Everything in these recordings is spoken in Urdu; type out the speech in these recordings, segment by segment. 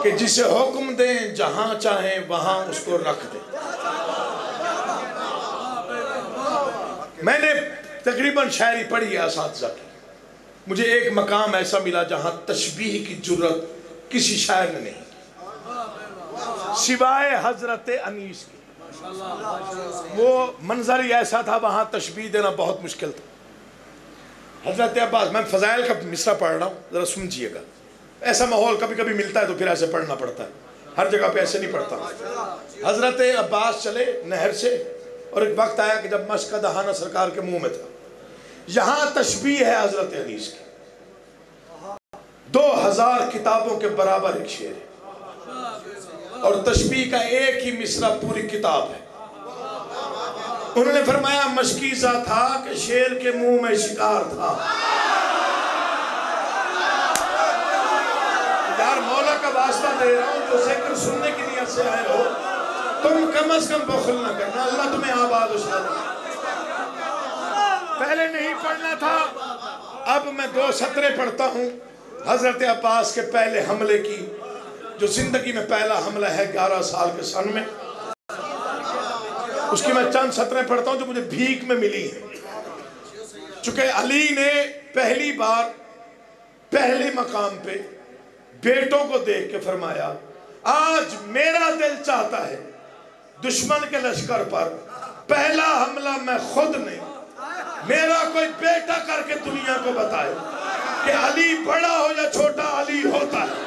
کہ جسے حکم دیں جہاں چاہیں وہاں اس کو رکھ دیں۔ میں نے تقریباً شاعری پڑھی ہے اساتذہ کی، مجھے ایک مقام ایسا ملا جہاں تشبیہ کی جرت کسی شاعر نے نہیں سوائے حضرت انیس کی۔ وہ منظر ہی ایسا تھا، وہاں تشبیہ دینا بہت مشکل تھا۔ حضرت عباس، میں فضائل کا مصرع پڑھ رہا ہوں، ذرا سمجھیے گا۔ ایسا ماحول کبھی کبھی ملتا ہے تو پھر ایسے پڑھنا پڑتا ہے، ہر جگہ پہ ایسے نہیں پڑھتا۔ حضرت عباس چلے نہر سے، اور ایک وقت آیا کہ جب مشک کا دہانہ سرکار کے منہ میں تھا۔ یہاں تشبیہ ہے حضرت انیس کی، 2000 کتابوں کے برابر ایک شعر ہے، اور تشبیہ کا ایک ہی مصرع پوری کتاب ہے۔ انہوں نے فرمایا مشکیزہ تھا کہ شیر کے منہ میں شکار تھا۔ یار مولا کا واسطہ دے رہا ہوں، جو ذکر سننے کی نیت سے آئے ہو، تم کم از کم بخل نہ کرنا، اللہ تمہیں آباد و شاد۔ پہلے نہیں پڑھنا تھا، اب میں 2 سطریں پڑھتا ہوں حضرت عباس کے پہلے حملے کی، جو زندگی میں پہلا حملہ ہے 11 سال کے سن میں۔ اس کی میں چند سطریں پڑھتا ہوں جو مجھے بھیک میں ملی ہیں۔ چونکہ علی نے پہلی بار پہلے مقام پہ بیٹوں کو دیکھ کے فرمایا آج میرا دل چاہتا ہے دشمن کے لشکر پر پہلا حملہ میں خود نہیں، میرا کوئی بیٹا کر کے دنیا کو بتائے کہ علی بڑا ہو یا چھوٹا علی ہوتا ہے۔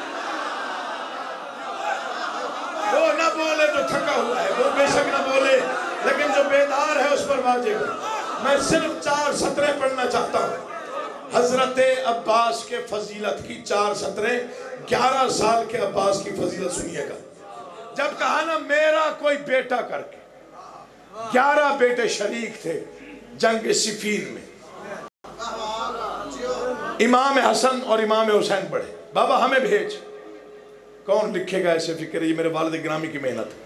وہ نہ بولے جو تھکا ہوا ہے، وہ بے شک نہ بولے، لیکن جو بیدار ہے اس پر واجب ہے۔ میں صرف 4 سطریں پڑھنا چاہتا ہوں حضرت عباس کے فضیلت کی، 4 سطریں 11 سال کے عباس کی فضیلت سنیے گا۔ جب کہا نا میرا کوئی بیٹا کر کے، 11 بیٹے شریک تھے جنگ صفین میں۔ امام حسن اور امام حسین پڑھے، بابا ہمیں بھیج۔ کون لکھے گا ایسے فکر؟ یہ میرے والد گرامی کی محنت ہے۔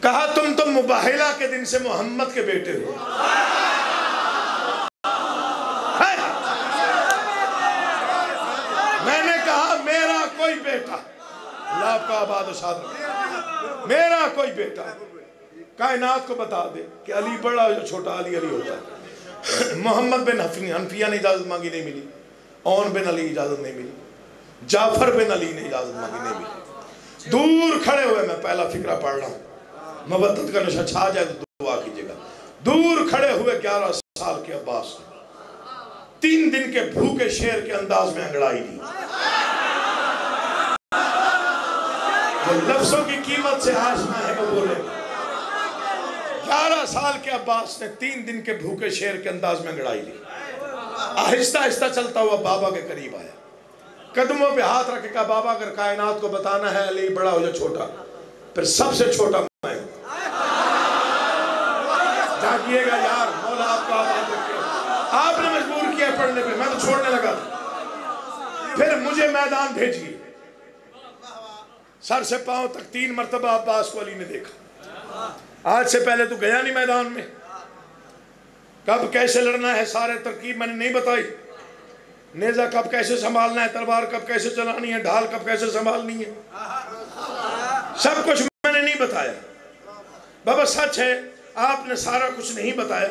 کہا تم تو مباہلہ کے دن سے محمد کے بیٹے ہو۔ میں نے کہا میرا کوئی بیٹا، اللہ آپ کا آباد و شاد رکھے، میرا کوئی بیٹا کائنات کو بتا دے کہ علی بڑا ہو یا چھوٹا علی علی ہوتا ہے۔ محمد بن حنفیہ نے اجازت مانگی، نہیں ملی۔ اون بن علی اجازت نہیں ملی۔ جعفر بن علی نے اجازت مانگی، نہیں ملی۔ دور کھڑے ہوئے، میں پہلا فقرہ پڑھ رہا ہوں، مودت کا نشہ چھا جائے تو دعا کیجئے گا۔ دور کھڑے ہوئے 11 سال کے عباس نے 3 دن کے بھوکے شیر کے انداز میں انگڑائی دی۔ جو لفظوں کی قیمت سے آشنا ہے وہ بولے۔ 11 سال کے عباس نے 3 دن کے بھوکے شیر کے انداز میں انگڑائی دی۔ آہستہ آہستہ چلتا ہوا بابا کے قریب آیا، قدموں پہ ہاتھ رکھے کہا بابا اگر کائنات کو بتانا ہے علی بڑا ہو یا چھوٹا، پھر سب سے چھوٹا میں ہوں۔ جاگیے گا یار، مولا آپ کو آباد رکھے۔ آپ نے مجبور کیا پڑھنے پہ، میں تو چھوڑنے لگا تھا۔ پھر مجھے میدان بھیجیے۔ سر سے پاؤں تک 3 مرتبہ عباس کو علی نے دیکھا۔ آج سے پہلے تو گیا نہیں میدان میں، کب کیسے لڑنا ہے سارے ترکیب میں نے نہیں بتائی، نیزہ کب کیسے سنبھالنا ہے، تلوار کب کیسے چلانی ہے، ڈھال کب کیسے سنبھالنی ہے، سب کچھ میں نے نہیں بتایا۔ بابا سچ ہے آپ نے سارا کچھ نہیں بتایا،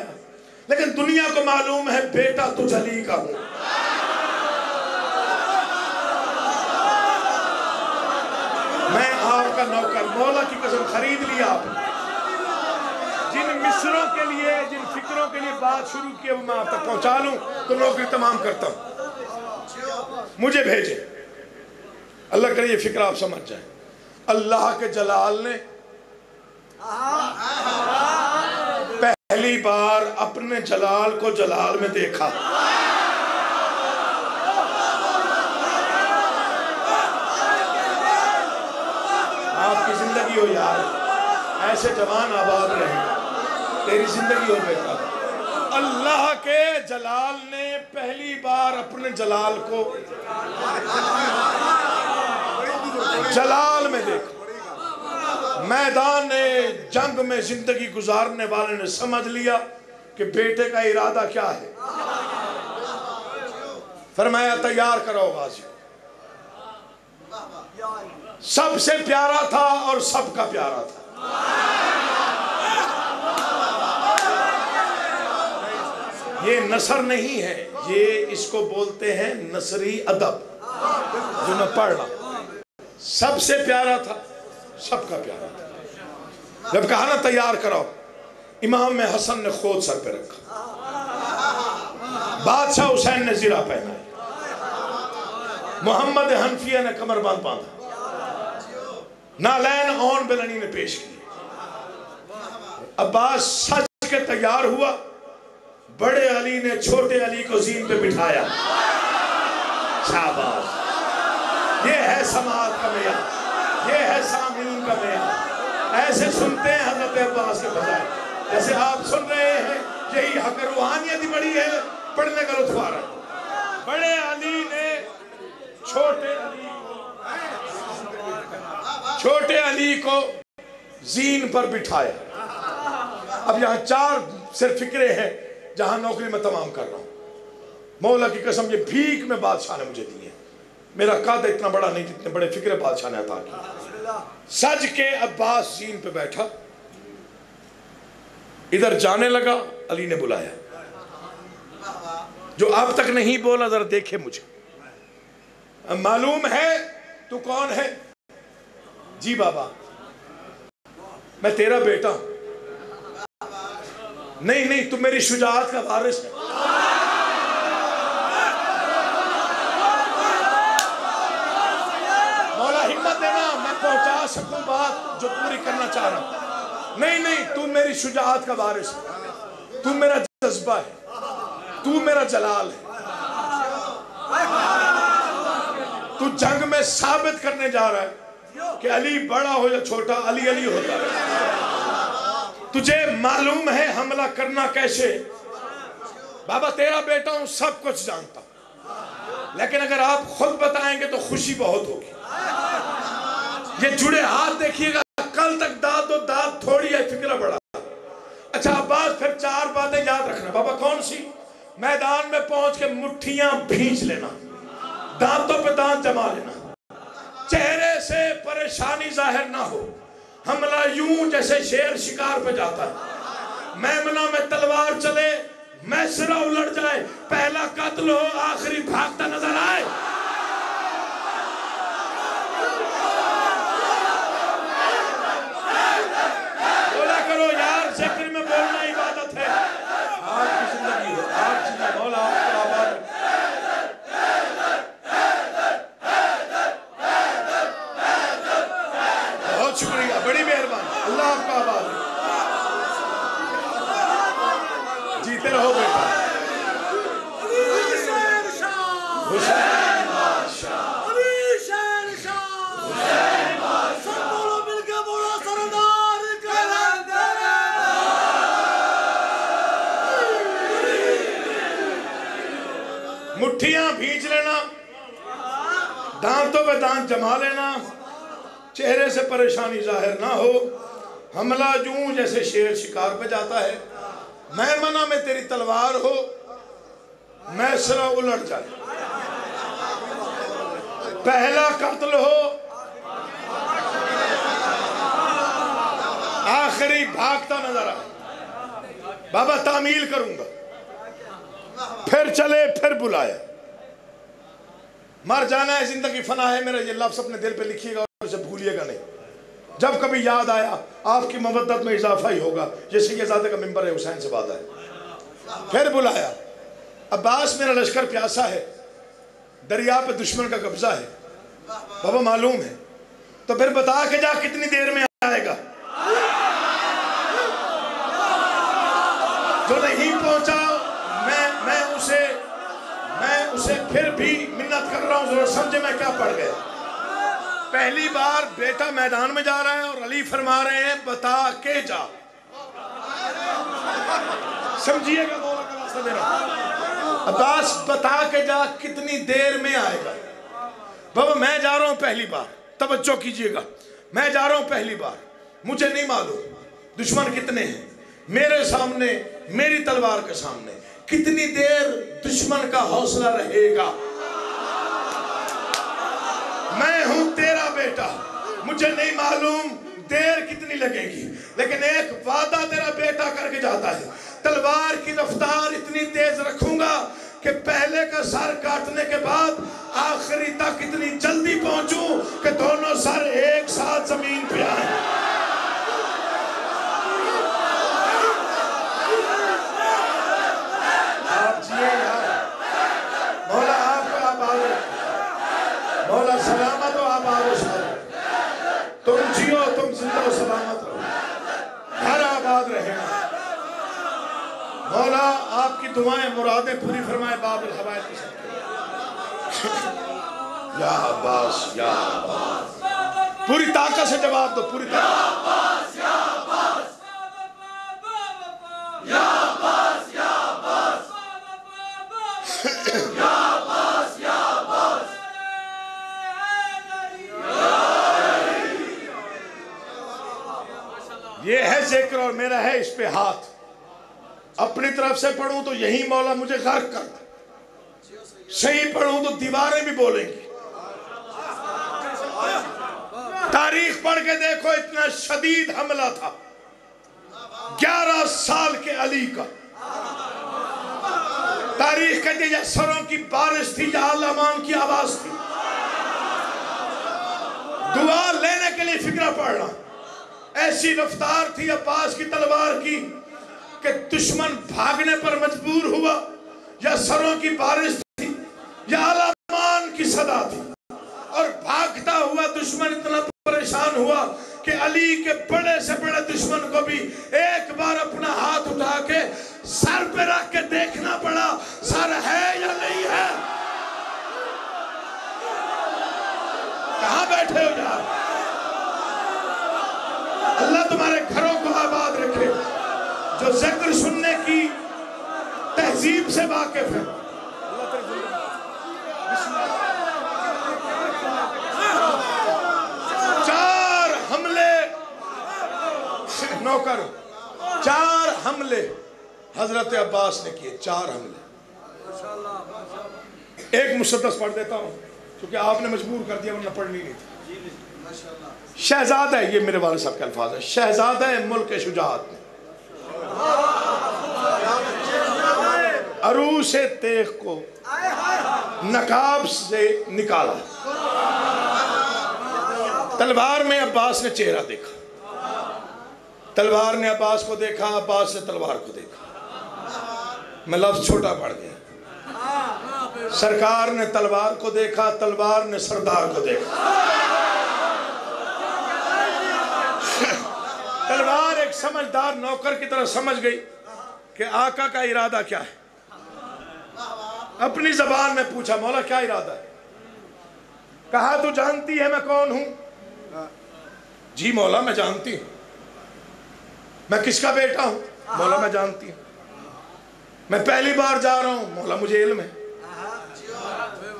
لیکن دنیا کو معلوم ہے بیٹا تجھ علی کا ہوں۔ میں آپ کا نوکر، مولا کی قسم خرید لیا آپ نے۔ جن مصروں کے لیے، جن فکروں کے لیے بات شروع کی وہ میں آپ تک پہنچا لوں تو نوکری تمام کرتا ہوں۔ مجھے بھیجے، اللہ کرے یہ فکر آپ سمجھ جائیں۔ اللہ کے جلال نے پہلی بار اپنے جلال کو جلال میں دیکھا۔ آپ کی زندگی ہو یار، ایسے جوان آباد رہے، تیری زندگی ہو بیٹا۔ اللہ کے جلال نے پہلی بار اپنے جلال کو جلال میں دیکھا۔ میدان جنگ میں زندگی گزارنے والے نے سمجھ لیا کہ بیٹے کا ارادہ کیا ہے۔ فرمایا تیار کرو غازی، سب سے پیارا تھا اور سب کا پیارا تھا. یہ نثر نہیں ہے، یہ اس کو بولتے ہیں نثری ادب جو میں پڑھ رہا. سب سے پیارا تھا، سب کا پیارا تھا. جب کہا نا تیار کراؤ، امام حسن نے خود سر پہ رکھا، بادشاہ حسین نے زرہ پہنا، محمد حنفیہ نے کمر باندھ باندھا، نالین اون بلنی نے پیش کی. عباس سج کے تیار ہوا، بڑے علی نے چھوٹے علی کو زین پہ بٹھایا. شاباش، یہ ہے سماعت کا معیار، یہ ہے سامعین کا معیار. ایسے سنتے ہیں حضرت عباس کے بجائے جیسے آپ سن رہے ہیں. یہی حق روحانیت بڑی ہے، پڑھنے کا لطف آ رہا ہے. بڑے علی نے چھوٹے علی کو زین پر بٹھایا. اب یہاں 4 صرف فکرے ہیں جہاں نوکری میں تمام کر رہا ہوں. مولا کی قسم یہ بھیک میں بادشاہ نے مجھے دی ہے. میرا قد اتنا بڑا نہیں جتنے بڑے فکرے بادشاہ نے عطا کی. سج کے عباس زین پہ بیٹھا، ادھر جانے لگا. علی نے بلایا، جو اب تک نہیں بولا ذرا دیکھے مجھے. معلوم ہے تو کون ہے؟ جی بابا میں تیرا بیٹا ہوں. نہیں تم میری شجاعت کا وارث ہے. مولا ہمت دینا میں پہنچا سکوں بات جو پوری کرنا چاہ رہا ہوں. نہیں تم میری شجاعت کا وارث ہے، تم میرا جذبہ ہے، تو میرا جلال ہے. تو جنگ میں ثابت کرنے جا رہا ہے کہ علی بڑا ہو یا چھوٹا، علی علی ہوتا ہے. تجھے معلوم ہے حملہ کرنا کیسے؟ بابا تیرا بیٹا ہوں، سب کچھ جانتا ہوں، لیکن اگر آپ خود بتائیں گے تو خوشی بہت ہوگی. یہ جڑے ہاتھ دیکھیے گا، کل تک داد و داد تھوڑی ہے، فکرہ بڑا. اچھا عباس پھر 4 باتیں یاد رکھنا. بابا کون سی؟ میدان میں پہنچ کے مٹھیاں بھینچ لینا، دانتوں پہ دانت جما لینا، چہرے سے پریشانی ظاہر نہ ہو. حملہ یوں جیسے شیر شکار پہ جاتا ہے. میمنہ میں تلوار چلے، میسرہ الٹ جائے، پہلا قتل ہو آخری بھاگتا نظر آئے. بولا کرو یار، ذکر میں بولنا عبادت ہے. آپ کی زندگی ہے، آپ چیزیں مولا آپ کو آباد ہے. بہت شکریہ، بڑی مہربانی، اللہ آپ کا آباد ہے. جیتے رہو بیٹا. حسین بادشاہ، حسین بادشاہ، سب بولو مل کے بولو سردار کلندر. مٹھیاں بھینچ لینا، دانتوں پہ دانت جما لینا، چہرے سے پریشانی ظاہر نہ ہو. حملہ جوں جیسے شیر شکار پہ جاتا ہے. میمنہ میں تیری تلوار ہو، میسرہ الٹ جائے، پہلا قتل ہو آخری بھاگتا نظر آئے. بابا تعمیل کروں گا. پھر چلے، پھر بلایا. مر جانا ہے، زندگی فنا ہے. میرا یہ لفظ اپنے دل پہ لکھیے گا اور اسے بھولیے گا نہیں. جب کبھی یاد آیا آپ کی مودت میں اضافہ ہی ہوگا. جیسے یہ ذات کا منبر ہے، حسین سے بات ہے. پھر بلایا. عباس میرا لشکر پیاسا ہے، دریا پہ دشمن کا قبضہ ہے. بابا معلوم ہے تو پھر بتا کے جا کتنی دیر میں آئے گا. جو نہیں پہنچا میں اسے پھر بھی منت کر رہا ہوں، ضرور سمجھے میں کیا پڑھ گیا. پہلی بار بیٹا میدان میں جا رہا ہے اور علی فرما رہے ہیں بتا کے جا. سمجھیے گا مولا کا راستہ دے رہا ہوں. عباس بتا کے جا کتنی دیر میں آئے گا. بابا میں جا رہا ہوں پہلی بار، توجہ کیجئے گا. میں جا رہا ہوں پہلی بار، مجھے نہیں معلوم دشمن کتنے ہیں. میرے سامنے، میری تلوار کے سامنے کتنی دیر دشمن کا حوصلہ رہے گا. میں ہوں تیرا بیٹا، مجھے نہیں معلوم دیر کتنی لگے گی، لیکن ایک وعدہ تیرا بیٹا کر کے جاتا ہے، تلوار کی رفتار اتنی تیز رکھوں گا کہ پہلے کا سر کاٹنے کے بعد آخری تک اتنی جلدی پہنچوں کہ دونوں سر ایک ساتھ زمین پہ آئیں۔ آپ جیے یار، مولا آپ کو آباد رکھے، مولا سلامت و آباد و شاد، تم جیو، تم زندہ و سلامت رہو، گھر آباد رہے گا۔ مولا آپ کی دعائیں مرادیں پوری فرمائے باب الحوائج کی سب۔ یا عباس یا عباس، پوری طاقت سے جواب دو، پوری طاقت سے۔ یا عباس یا عباس، یا عباس یا عباس، یہ ہے ذکر اور میرا ہے اس پہ ہاتھ۔ اپنی طرف سے پڑھوں تو یہی مولا مجھے غرق کر دے، صحیح پڑھوں تو دیواریں بھی بولیں گی۔ تاریخ پڑھ کے دیکھو، اتنا شدید حملہ تھا 11 سال کے علی کا۔ تاریخ کہتے ہیں یا سروں کی بارش تھی یا علمان کی آواز تھی۔ دعا لینے کے لیے فکرہ پڑھنا، ایسی رفتار تھی عباس کی تلوار کی کہ دشمن بھاگنے پر مجبور ہوا، یا سروں کی بارش تھی یا علمان کی صدا تھی، اور بھاگتا ہوا دشمن اتنا پریشان ہوا کہ علی کے بڑے سے بڑے دشمن کو بھی ایک بار اپنا ہاتھ اٹھا کے سر پہ رکھ کے دیکھنا پڑا، سر ہے یا نہیں ہے۔ کہاں بیٹھے ہو یار؟ اللہ تمہارے گھروں کو آباد رکھے، جو ذکر سننے کی تہذیب سے واقف ہے۔ چار حملے نوکر، 4 حملے حضرت عباس نے کیے، 4 حملے۔ ایک مسدس پڑھ دیتا ہوں کیونکہ آپ نے مجبور کر دیا، ورنہ پڑھنی نہیں تھی۔ شہزادہ ہے، یہ میرے والد صاحب کے الفاظ ہے، شہزادہ ہے ملک شجاعت نے عروس تیغ کو نقاب سے نکالا، تلوار میں عباس نے چہرہ دیکھا، تلوار نے عباس کو دیکھا، عباس نے تلوار کو دیکھا، میں لفظ چھوٹا پڑھ گیا۔ سرکار نے تلوار کو دیکھا، تلوار نے سردار کو دیکھا۔ تلوار ایک سمجھدار نوکر کی طرح سمجھ گئی کہ آقا کا ارادہ کیا ہے۔ اپنی زبان میں پوچھا، مولا کیا ارادہ ہے؟ کہا تو جانتی ہے میں کون ہوں؟ جی مولا میں جانتی ہوں۔ میں کس کا بیٹا ہوں؟ مولا میں جانتی ہوں۔ میں پہلی بار جا رہا ہوں؟ مولا مجھے علم ہے۔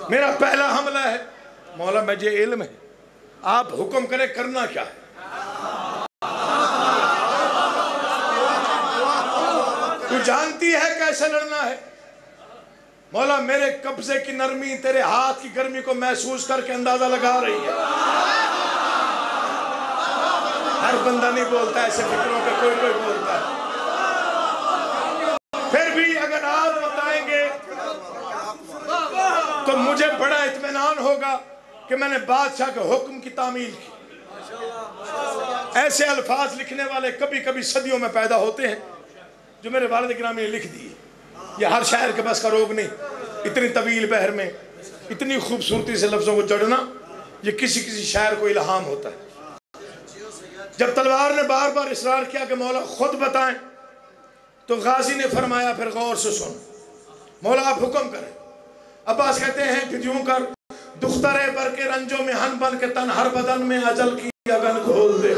میرا پہلا حملہ ہے؟ مولا مجھے علم ہے۔ آپ حکم کریں کرنا کیا ہے؟ تو جانتی ہے کیسے لڑنا ہے؟ مولا میرے قبضے کی نرمی تیرے ہاتھ کی گرمی کو محسوس کر کے اندازہ لگا رہی ہے۔ ہر بندہ نہیں بولتا ایسے فکروں پہ، کوئی کوئی بولتا ہے۔ پھر بھی اگر آپ بتائیں گے تو مجھے بڑا اطمینان ہوگا کہ میں نے بادشاہ کے حکم کی تعمیل کی۔ ایسے الفاظ لکھنے والے کبھی کبھی صدیوں میں پیدا ہوتے ہیں جو میرے والد گرامی نے لکھ دیے۔ یہ ہر شاعر کے بس کا روگ نہیں، اتنی طویل بحر میں اتنی خوبصورتی سے لفظوں کو جڑنا یہ کسی کسی شاعر کو الہام ہوتا ہے۔ جب تلوار نے بار بار اصرار کیا کہ مولا خود بتائیں تو غازی نے فرمایا پھر غور سے سن، مولا آپ حکم کریں۔ عباس کہتے ہیں پھر یوں کر، دخترے بر کے رنجوں میں ہن بن کے تن، ہر بدن میں اجل کی اگن کھول دے۔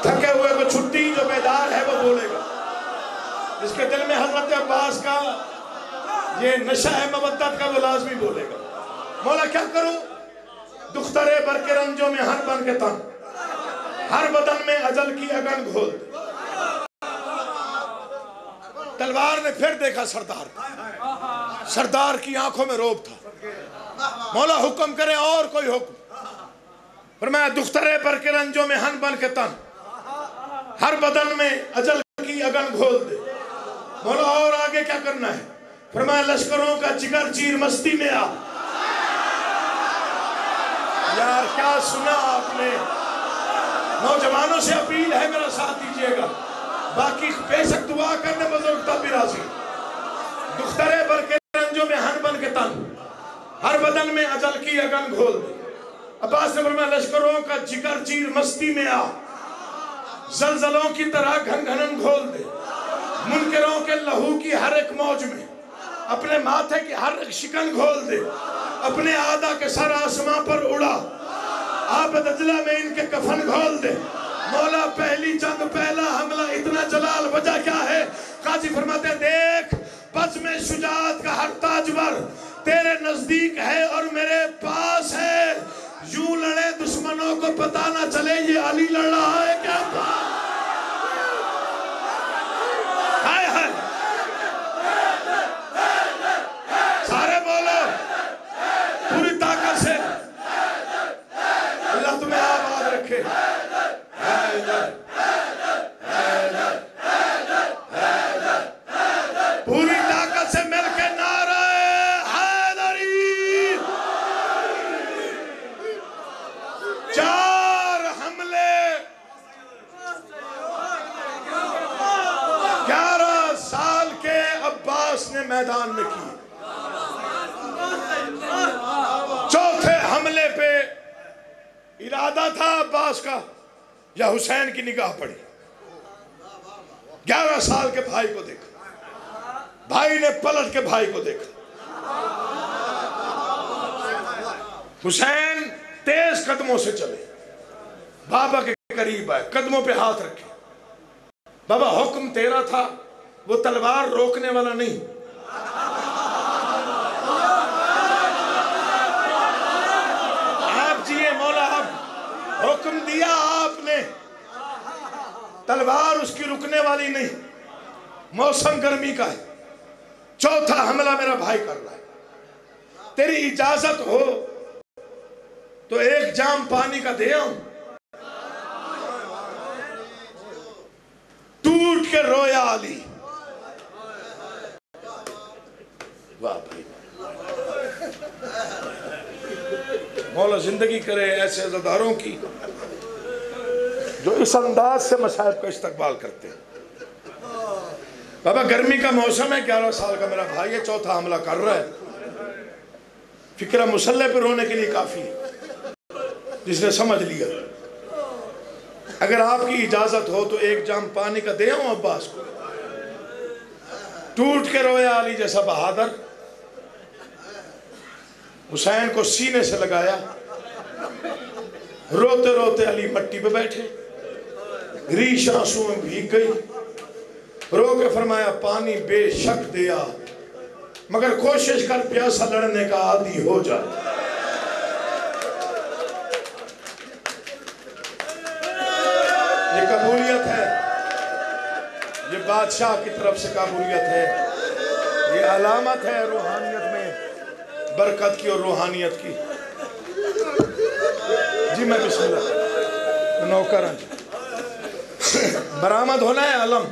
تھکے ہوئے کو چھٹی، جو بیدار ہے وہ بولے گا۔ جس کے دل میں حضرت عباس کا یہ نشہ ہے مودت کا، وہ لازمی بولے گا۔ مولا کیا کروں؟ دخترے بر کے رنجوں میں ہن بن کے تن، ہر بدن میں اجل کی اگن کھول دے۔ تلوار نے پھر دیکھا سردار، سردار کی آنکھوں میں روب تھا۔ مولا حکم کرے اور کوئی حکم. فرمایا دخترے پر کے رنجوں میں ہن بن کے تن، ہر بدن میں اجل کی اگن گھول دے. مولا اور آگے کیا کرنا ہے؟ فرمایا لشکروں کا جگر چیر مستی میں آ. یار کیا سنا آپ نے؟ نوجوانوں سے اپیل ہے میرا ساتھ دیجئے گا، باقی بے شک دعا کرنے بزرگ تب بھی راضی. دخترے پر کے رنجوں میں ہن بن کے تن، ہر بدن میں اجل کی اگن گھول دے. عباس نے فرمایا لشکروں کا جگر چیر مستی میں آ، زلزلوں کی طرح گھن گھنن گھول دے. منکروں کے لہو کی ہر ایک موج میں اپنے ماتھے کی ہر ایک شکن گھول دے. اپنے آدھا کے سر آسمان پر اڑا، آب دجلہ میں ان کے کفن گھول دے. مولا پہلی جنگ پہلا حملہ اتنا جلال وجہ کیا ہے؟ قاضی فرماتے ہیں دیکھ بزم شجاعت کا ہر تاجور تیرے نزدیک ہے اور میرے پاس ہے. یوں لڑے دشمنوں کو پتہ نہ چلے یہ علی لڑ رہا ہے کیا؟ ہائے ہائے سارے بولو پوری طاقت سے. اللہ تمہیں آباد رکھے. پوری طاقت سے مل کے نعرہ حیدری. 4 حملے 11 سال کے عباس نے میدان میں کیے. چوتھے حملے پہ ارادہ تھا عباس کا یا حسین کی نگاہ پڑی. 11 سال کے بھائی کو دیکھا، بھائی نے پلٹ کے بھائی کو دیکھا. حسین تیز قدموں سے چلے، بابا کے قریب آئے، قدموں پہ ہاتھ رکھے. بابا حکم تیرا تھا، وہ تلوار روکنے والا نہیں. آپ جیے مولا، آپ حکم دیا آپ نے، تلوار اس کی رکنے والی نہیں. موسم گرمی کا ہے، چوتھا حملہ میرا بھائی کر رہا ہے. تیری اجازت ہو تو 1 جام پانی کا دے آؤں. ٹوٹ کے رویا علی. واہ بھائی، مولا زندگی کرے ایسے عزاداروں کی جو اس انداز سے مصائب کا استقبال کرتے ہیں. بابا گرمی کا موسم ہے، 11 سال کا میرا بھائی ہے، چوتھا حملہ کر رہا ہے. فکرہ مسلح پہ رونے کے لیے کافی ہے. جس نے سمجھ لیا اگر آپ کی اجازت ہو تو 1 جام پانی کا دے آؤں عباس کو. ٹوٹ کے رویا علی جیسا بہادر. حسین کو سینے سے لگایا، روتے روتے علی مٹی پہ بیٹھے، ریش آنسوں میں بھیگ گئی. رو کے فرمایا پانی بے شک دیا مگر کوشش کر پیاسا لڑنے کا عادی ہو جائے. یہ قبولیت ہے، یہ بادشاہ کی طرف سے قبولیت ہے، یہ علامت ہے روحانیت میں برکت کی اور روحانیت کی. جی میں بسم اللہ نوکر ہوں. برآمد ہونا ہے علم.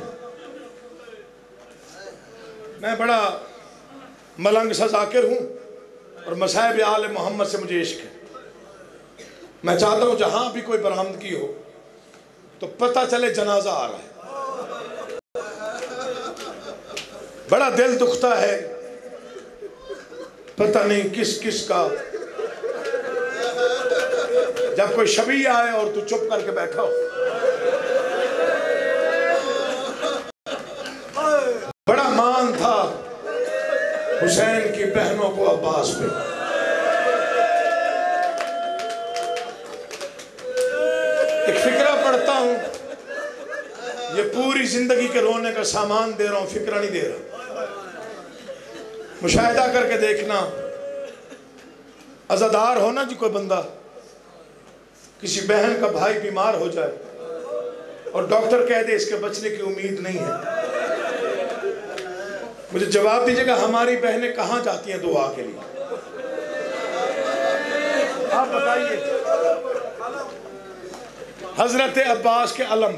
میں بڑا ملنگ سا ذاکر ہوں اور مصائب آل محمد سے مجھے عشق ہے. میں چاہتا ہوں جہاں بھی کوئی برآمدگی ہو تو پتہ چلے جنازہ آ رہا ہے. بڑا دل دکھتا ہے، پتہ نہیں کس کس کا. جب کوئی شبیہ آئے اور تو چپ کر کے بیٹھا ہو. بڑا مان تھا حسین کی بہنوں کو عباس پہ. ایک فکرہ پڑھتا ہوں، یہ پوری زندگی کے رونے کا سامان دے رہا ہوں، فکرہ نہیں دے رہا. مشاہدہ کر کے دیکھنا. عزادار ہونا جی کوئی بندہ، کسی بہن کا بھائی بیمار ہو جائے اور ڈاکٹر کہہ دے اس کے بچنے کی امید نہیں ہے، مجھے جواب دیجئے گا ہماری بہنیں کہاں جاتی ہیں دعا کے لیے؟ آپ بتائیے حضرت عباس کے علم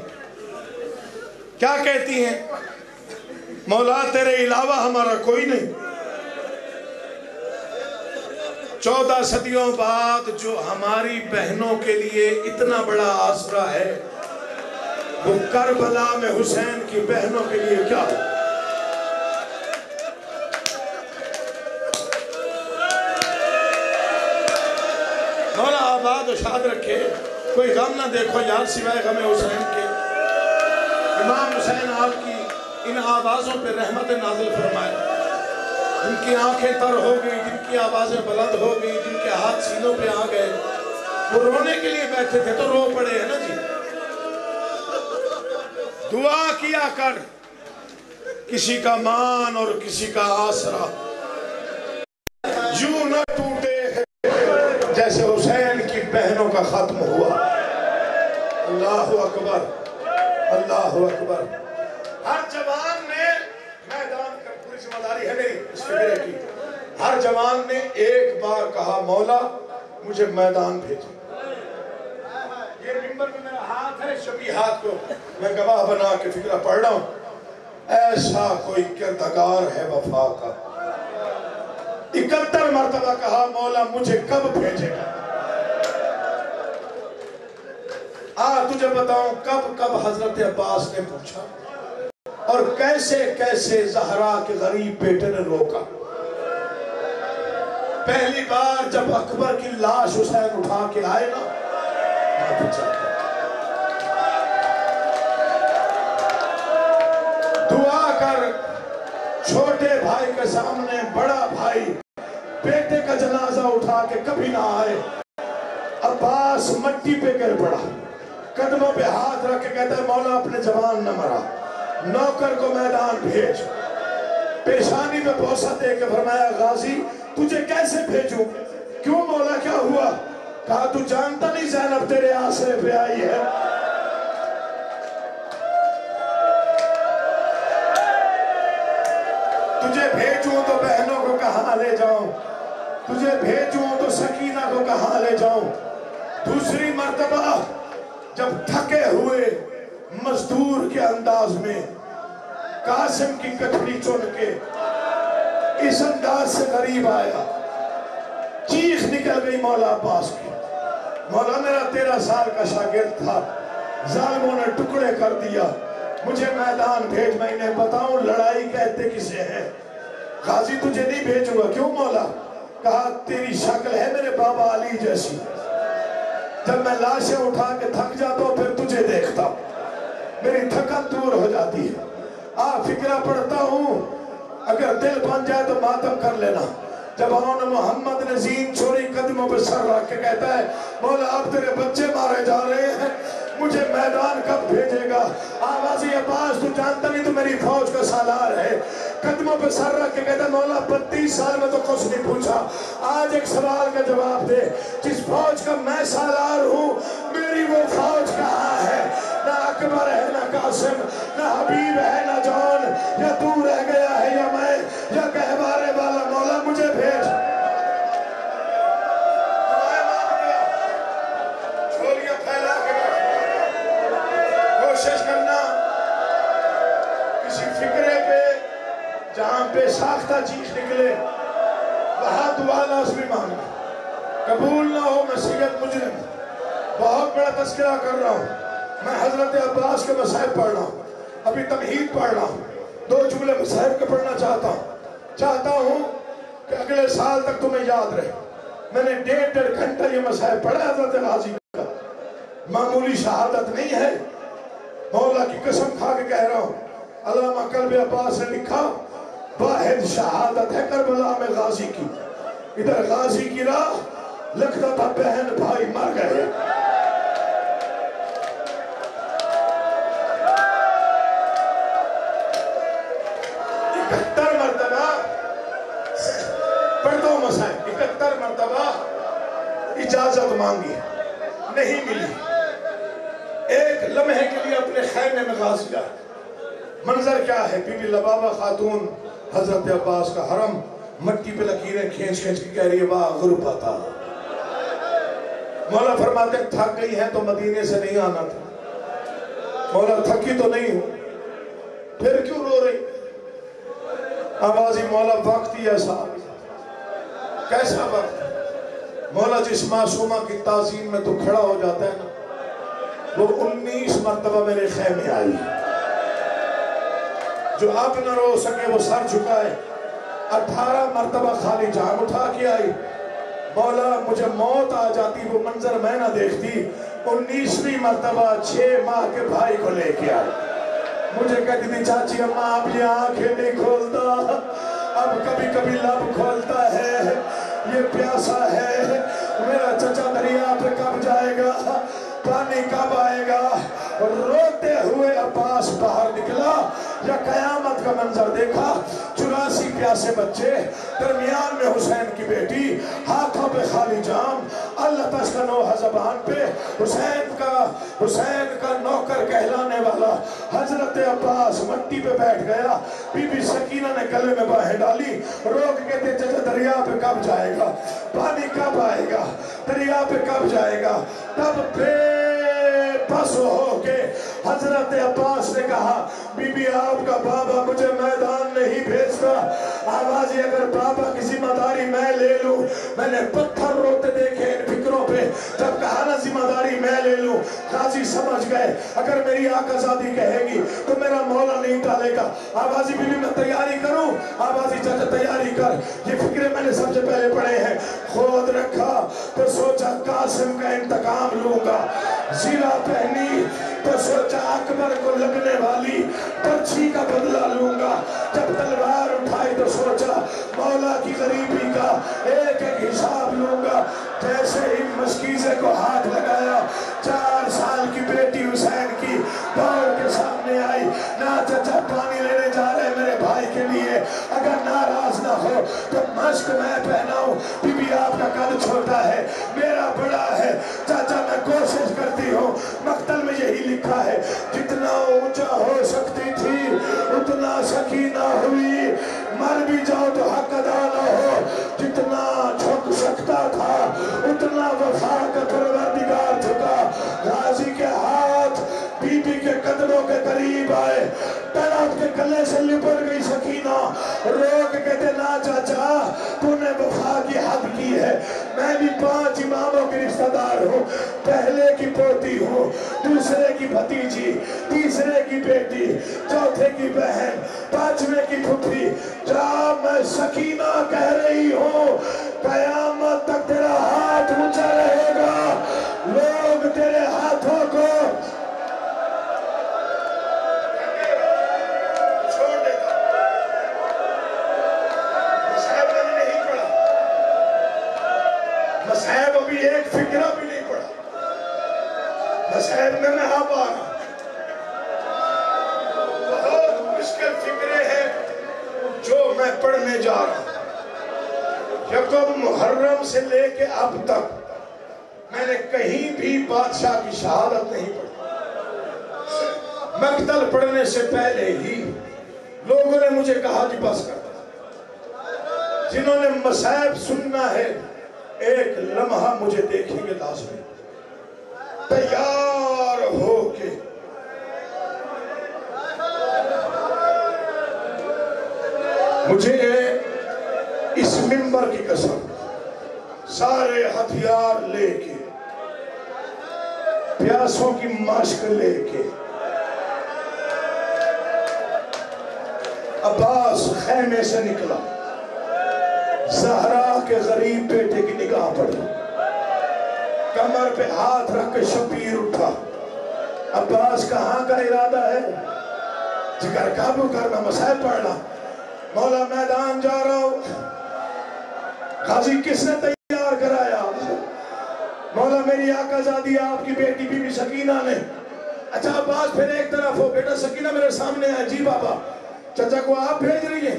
کیا کہتی ہیں؟ مولا تیرے علاوہ ہمارا کوئی نہیں. 14 صدیوں بعد جو ہماری بہنوں کے لیے اتنا بڑا آسرا ہے وہ کربلا میں حسین کی بہنوں کے لیے کیا ہو؟ مولا آباد و شاد رکھے. کوئی غم نہ دیکھو یار سوائے غم حسین کے. امام حسین آپ کی ان آوازوں پہ رحمت نازل فرمائے. جن کی آنکھیں تر ہو گئی، جن کی آوازیں بلند ہو گئی، جن کے ہاتھ سینوں پہ آ گئے، وہ رونے کے لیے بیٹھے تھے تو رو پڑے ہیں نا جی. دعا کیا کر کسی کا مان اور کسی کا آسرا یوں نہ ٹوٹے جیسے حسین کی بہنوں کا ختم ہوا. اللہ اکبر، اللہ اکبر. ہر جوان نے میدان کا پوری ذمہ داری ہے میری اس فکرے کی. ہر جوان نے ایک بار کہا مولا مجھے میدان بھیجو. یہ ممبر میں میرا ہاتھ ہے، شبیہات کو میں گواہ بنا کے فکرہ پڑھ رہا ہوں. ایسا کوئی کردگار ہے وفا کا. 71 مرتبہ کہا مولا مجھے کب بھیجے گا. تجھے بتاؤں کب کب حضرت عباس نے پوچھا اور کیسے کیسے زہرا کے غریب بیٹے نے روکا. پہلی بار جب اکبر کی لاش حسین اٹھا کے آئے نا دعا کر چھوٹے بھائی کے سامنے بڑا بھائی بیٹے کا جنازہ اٹھا کے کبھی نہ آئے. عباس مٹی پہ گر پڑا، قدموں پہ ہاتھ رکھ کے کہتا ہے مولا اپنے جوان نہ مرا، نوکر کو میدان بھیج. پیشانی پہ بوسہ دے کے فرمایا غازی تجھے کیسے بھیجوں؟ کیوں مولا کیا ہوا؟ کہا تو جانتا نہیں زینب تیرے آسرے پہ آئی ہے. تجھے بھیجوں تو بہنوں کو کہاں لے جاؤں، تجھے بھیجوں تو سکینہ کو کہاں لے جاؤں. دوسری مرتبہ جب تھکے ہوئے مزدور کے انداز میں قاسم کی کٹڑی چن کے اس انداز سے قریب آیا، چیخ نکل گئی مولا عباس کی. مولا میرا 13 سال کا شاگرد تھا، ظالموں نے ٹکڑے کر دیا، مجھے میدان بھیج. میں انہیں بتاؤں لڑائی کہتے کسے ہے؟ غازی تجھے نہیں بھیجوں گا. کیوں مولا؟ کہا تیری شکل ہے میرے بابا علی جیسی، جب میں لاشیں اٹھا کے تھک جاتا ہوں پھر تجھے دیکھتا ہوں، میری تھکن دور ہو جاتی ہے. فکرہ پڑھتا ہوں، اگر دل بن جائے تو ماتم کر لینا. جب انہوں نے محمد نے زین چھوڑی قدموں پہ سر رکھ کے کہتا ہے مولا اب تیرے بچے مارے جا رہے ہیں، مجھے میدان کب بھیجے گا؟ آوازی عباس تو جانتا نہیں تو میری فوج کا سالار ہے. قدموں پہ سر رکھ کے کہتا ہے مولا 32 سال میں تو کچھ نہیں پوچھا، آج ایک سوال کا جواب دے. جس فوج کا میں سالار ہوں میری وہ فوج کہاں ہے؟ نہ اکبر ہے نہ قاسم، نہ حبیب ہے نہ جان، یا تو رہ گیا ہے یا میں یا گہوارے والا. مولا مجھے بھیج. چھولیاں پھیلا کے کوشش کرنا کسی فکرے پہ جہاں پہ ساختہ چیز نکلے وہاں دعا لازمی مانگنا. قبول نہ ہو میں سید مجرم بہت بڑا تذکرہ کر رہا ہوں. میں حضرت عباس کے مصائب پڑھ رہا ہوں، ابھی تمہید پڑھ رہا ہوں. 2 جملے مصائب کے پڑھنا چاہتا ہوں کہ اگلے سال تک تمہیں یاد رہے. میں نے 1.5 گھنٹہ یہ مصائب پڑھا حضرت غازی کا. معمولی شہادت نہیں ہے، مولا کی قسم کھا کے کہہ رہا ہوں. علامہ قلب عباس نے لکھا واحد شہادت ہے کربلا میں غازی کی. ادھر غازی کی راہ لگتا تھا بہن بھائی مر گئے. مسائل 71 مرتبہ اجازت مانگی نہیں ملی. ایک لمحے کے لیے اپنے خیمے میں غازی آئے. منظر کیا ہے؟ بی بی لبابہ خاتون حضرت عباس کا حرم، مٹی پہ لکیریں کھینچ کے کہہ رہی ہے واہ غربتا مولا فرماتے ہیں تھک گئی ہیں تو مدینے سے نہیں آنا تھا. مولا تھکی تو نہیں ہوں, پھر کیوں رو رہی؟ آوازی مولا وقت ہی ایسا. کیسا وقت؟ مولا جس معصومہ کی تعظیم میں تو کھڑا ہو جاتا ہے نا, وہ 19 مرتبہ میرے خیمے آئی. جو اب نہ رو سکے وہ سر جھکائے. 18 مرتبہ خالی جام اٹھا کے آئی. مولا مجھے موت آ جاتی وہ منظر میں نہ دیکھتی. 19ویں مرتبہ 6 ماہ کے بھائی کو لے کے آئی. مجھے کہتی تھی چاچی اماں اب یہ آنکھیں نہیں کھولتا, اب کبھی کبھی لب کھولتا ہے, یہ پیاسا ہے, میرا چچا دریا پہ کب جائے گا, پانی کب آئے گا. روتے ہوئے عباس باہر نکلا, یا قیامت کا منظر دیکھا. 84 پیاسے بچے, درمیان میں حسین کی بیٹی, ہاتھوں پہ خالی جام, اللہ تسکا نوحہ زبان پہ حسین کا نوکر کہلانے والا حضرت عباس مٹی پہ بیٹھ گیا. بی بی سکینہ نے گلے میں باہیں ڈالی, روک کے کہتے چچا دریا پہ کب جائے گا, پانی کب آئے گا, دریا پہ کب جائے گا. تب بے بس ہو کے حضرت عباس نے کہا بی بی آپ کا بابا مجھے میدان نہیں بھیجتا. آوازی اگر بابا کی ذمہ داری میں لے لوں, میں نے پتھر روتے دیکھے ان فکروں پہ, جب کہا نا ذمہ داری میں لے لوں, قاضی سمجھ گئے اگر میری آقا زادی کہے گی تو میرا مولا نہیں ٹالے گا. آوازی بی بی میں تیاری کروں, آوازی چاچا تیاری کر, یہ فکرے میں نے سب سے پہلے پڑھے ہیں. خود رکھا تو سوچا قاسم کا انتقام لوں گا, زیرہ پہنی تو سوچا اکبر کو لگنے والی پرچھی کا بدلہ لوں گا, جب تلوار اٹھائی تو سوچا مولا کی غریبی کا ایک ایک حساب لوں گا. جیسے ہی مشکیزے کو ہاتھ لگایا, 4 سال کی بیٹی حسین کی دوڑ کے سامنے آئی. نا چچا پانی لینے جا رہے میرے بھائی کے لیے, اگر ناراض نہ ہو تو مشک میں پہناؤں. بی بی آپ کا قد چھوٹا ہے, میرا بڑا ہے, چاچا میں کوشش کرتی ہوں. مقتل میں یہی لکھا ہے جتنا اونچا ہو سکتی تھی اتنا سکینہ ہوئی, مر بھی جاؤ تو حق ادا نہ ہو, جتنا جھک سکتا تھا اتنا وفا کا پروردگار جھکا. غازی کے ہاتھ بی بی کے قدموں کے قریب آئے, تڑپ کے گلے سے لپٹ گئی سکینہ, روک کہتے نا چاچا تو نے وفا کی حد کی ہے, میں بھی 5 اماموں کی رشتہ دار ہوں, پہلے کی پوتی ہوں, دوسرے کی بھتیجی, تیسرے کی بیٹی, چوتھے کی بہن, 5ویں کی پھپھی. جا میں سکینہ کہہ رہی ہوں قیامت تک تیرا ہاتھ اونچا رہے گا, لوگ تیرے ہاتھوں کو چھوڑ دیتا. مصحف میں نے نہیں پڑھا, مصحف ابھی ایک فکرہ بھی نہیں پڑھا, مصحف میں اب آ رہا. بہت مشکل فکرے ہیں جو میں پڑھنے جا رہا ہوں. یکم محرم سے لے کے اب تک میں نے کہیں بھی بادشاہ کی شہادت نہیں پڑھی. مقتل پڑھنے سے پہلے ہی لوگوں نے مجھے کہا جی بس کر. جنہوں نے مصائب سننا ہے ایک لمحہ مجھے دیکھیں گے لازمی, تیار ہو کے. مجھے اس منبر کی قسم, سارے ہتھیار لے کے, پیاسوں کی مشق لے کے, عباس خیمے سے نکلا, زہرا کے غریب بیٹے کی نگاہ پڑی, کمر پہ ہاتھ رکھ کے شبیر اٹھا. عباس کہاں کا ارادہ ہے؟ جگر قابو کرنا, مصائب پڑھنا. مولا میدان جا رہا ہوں. غازی کس نے تیار کرایا؟ مولا میری آقا زادی آپ کی بیٹی بی بی سکینہ نے. اچھا عباس پھر ایک طرف ہو, بیٹا سکینہ میرے سامنے ہے. جی بابا. چچا کو آپ بھیج رہی ہیں؟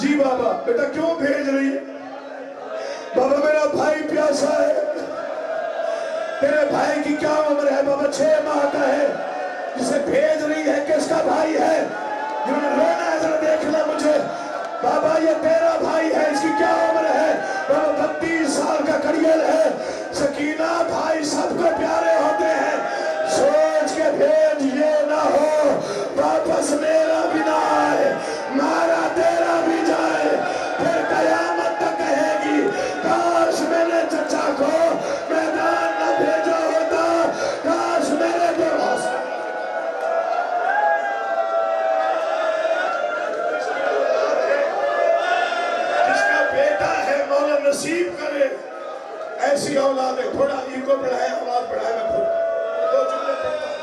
جی بابا. بیٹا کیوں بھیج رہی ہے؟ بابا میرا بھائی پیاسا ہے. تیرے بھائی کی کیا عمر ہے بابا؟ 6 ماہ کا ہے. جسے بھیج رہی ہے کس کا بھائی ہے؟ جنہوں نے رونا ہے ذرا دیکھنا مجھے. بابا یہ تیرا بھائی ہے, اس کی کیا عمر ہے؟ بابا 32 سال کا کڑیل ہے. سکینہ بھائی قیامت تک کہے گی کاش میرے چچا کو میدان نہ بھیجا ہوتا، کاش میرے دوست جس کا بیٹا ہے مولا نصیب کرے ایسی اولاد ہے۔ تھوڑا ایگو بڑھائے، آواز بڑھائے، میں خود دو جملے پڑھتا ہوں،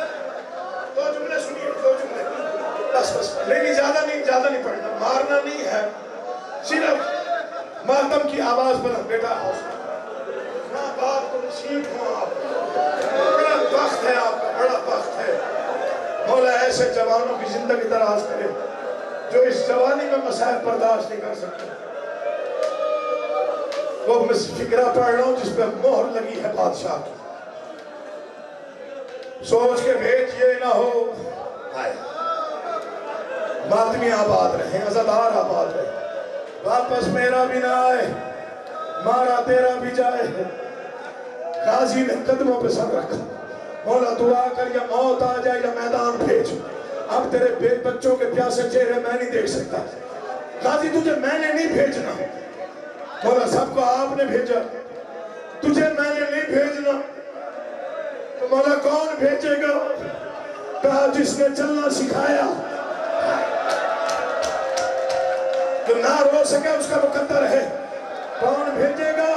دو جملے سنیے، دو جملے بس بس، لیکن زیادہ نہیں پڑھنا، مارنا نہیں ہے، صرف ماتم کی آواز بلند۔ بیٹا حوصلہ، ماں باپ کو نصیب ہوں آپ، بڑا وقت ہے آپ کا، بڑا وقت ہے۔ مولا ایسے جوانوں کی زندگی دراز کرے جو اس جوانی میں مسائل برداشت نہیں کر سکتے۔ وہ فکرہ پڑھ رہا ہوں جس پہ مہر لگی ہے بادشاہ کی، سوچ کے بھیج یہ نہ ہو آئے ماتمی آباد رہیں، عزادار آباد رہیں، واپس میرا بھی نہ آئے، مارا تیرا بھی جائے۔ غازی نے قدموں پہ سر رکھا، مولا دعا کر یا موت آ جائے یا میدان بھیج، اب تیرے بچوں کے پیاسے چہرے میں نہیں دیکھ سکتا، غازی تجھے میں نے نہیں بھیجنا، مولا سب کو آپ نے بھیجا، تجھے میں نے نہیں بھیجنا، تو مولا کون بھیجے گا؟ کہا جس نے چلنا سکھایا، جو نہ رو سکے اس کا مقدر ہے۔ کون بھیجے گا؟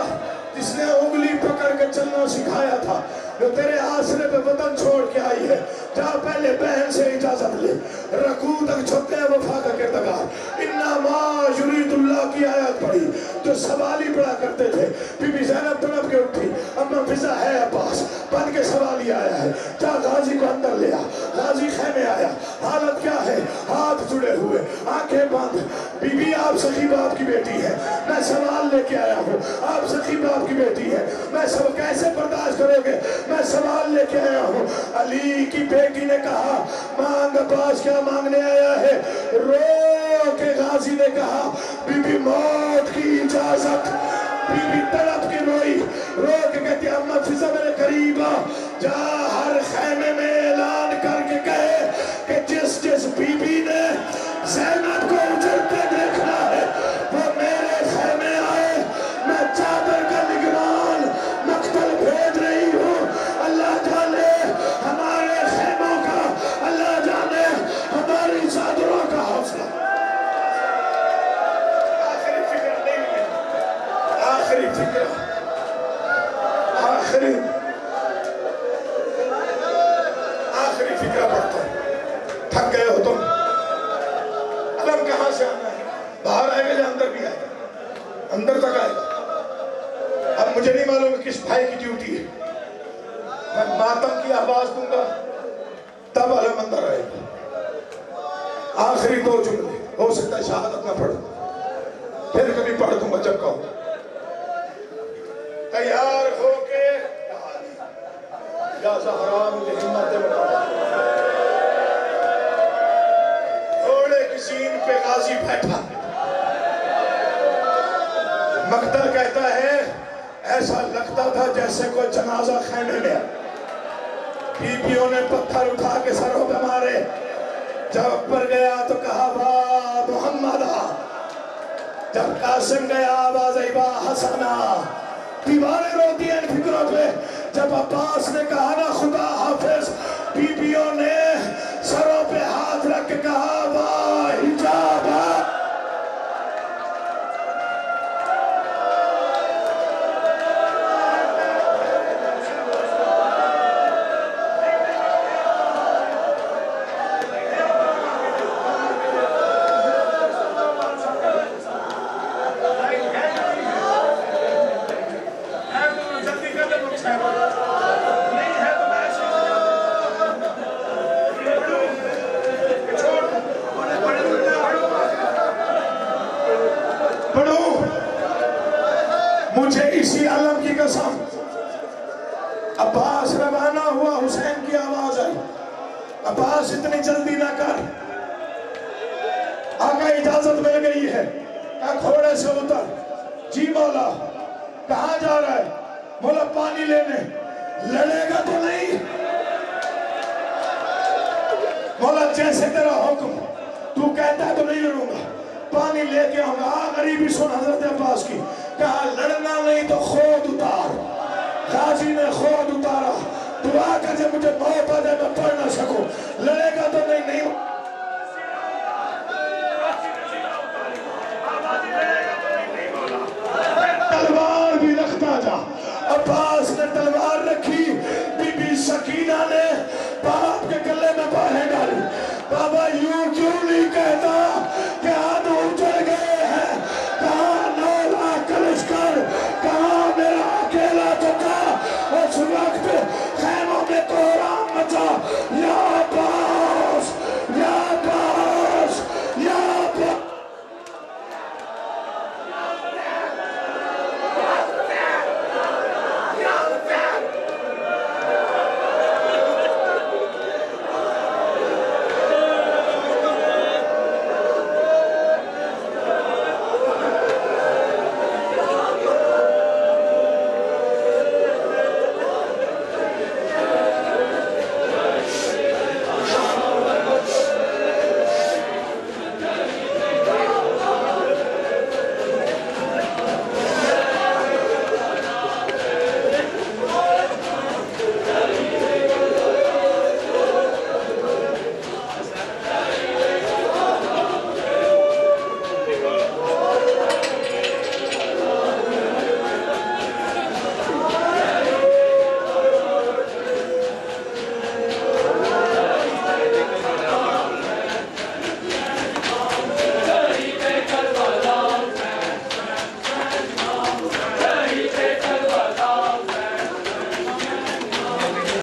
جس نے انگلی پکڑ کے چلنا سکھایا تھا، جو تیرے آسرے پہ وطن چھوڑ کے آئی ہے، جا پہلے بہن سے اجازت لے، رکوع تک چھکے وفا کا کردگار، انما یرید اللہ کی آیت پڑھی جو سوالی پڑھا کرتے تھے۔ بی بی زینب تڑپ کے اٹھی، اما فضا ہے عباس، بن کے سوالی آیا ہے، جا غازی کو اندر لیا۔ غازی خیمے آیا، حالت کیا ہے؟ ہاتھ جڑے ہوئے، آنکھیں بند۔ بی بی آپ سخی باپ کی بیٹی ہے، میں سوال لے کے آیا ہوں، آپ سخی باپ کی بیٹی ہے، میں سب کیسے برداشت کرو گے؟ میں سوال لے کے آیا ہوں۔ علی کی بیٹی نے کہا مانگ عباس، کیا مانگنے آیا ہے؟ رو کے غازی نے کہا بی بی موت کی اجازت۔ بی بی تڑپ کے روئی، رو کے کہتی اما فضا میرے قریب آ، جا ہر خیمے میں اعلان کر کے کہے کہ جس بی بی نے زینب کو اجڑتے دیکھنا ہے وہ میرے خیمے آئے، میں چادر کا نگران مقتل بھیج رہی ہوں۔ اللہ جانے ہمارے خیموں کا، اللہ جانے ہماری چادروں کا حوصلہ۔ آخری فکر نہیں ہے، آخری فکر، آخری فکر پڑھتا ہوں۔ تھک گئے ہو تم؟ علم کہاں سے آنا ہے؟ باہر آئے گا یا اندر بھی آئے گا؟ اندر تک آئے گا۔ اب مجھے نہیں معلوم کہ کس بھائی کی ڈیوٹی ہے، میں ماتم کی آواز دوں گا تب علم اندر آئے گا۔ آخری دو جملے، ہو سکتا ہے شہادت نہ پڑھوں، پھر کبھی پڑھ دوں گا جب کہوں۔ تیار ہو کے یا زہرا مجھے ہمت دے بتا، گھوڑے کی سین پہ غازی بیٹھا، مقتل کہتا ہے ایسا لگتا تھا جیسے کوئی جنازہ خیمے میں، بیویوں نے پتھر اٹھا کے سروں پہ مارے، جب اکبر گیا تو کہا واہ محمد، جب قاسم گیا آواز ایبا حسنہ، دیواریں روتی ہیں ان فکروں پہ، جب عباس نے کہا نا خدا حافظ، بیویوں نے سروں پہ ہاتھ رکھ کے کہا واہ حجابہ۔ مجھے اسی علم کی قسم، عباس روانہ ہوا، حسین کی آواز آئی، عباس اتنی جلدی نہ کر، آقا اجازت مل گئی ہے، کہا گھوڑے سے اتر۔ جی مولا، کہاں جا رہا ہے؟ مولا پانی لینے۔ لڑے گا تو نہیں؟ مولا جیسے تیرا حکم، تو کہتا ہے تو نہیں لڑوں گا، پانی لے کے آؤں گا. غریبی سن حضرت عباس کی. کہا لڑنا نہیں تو خود اتار. غازی نے خود اتارا. دعا کر جب مجھے موت آ جائے میں پڑھ نہ سکوں. لڑے گا تو نہیں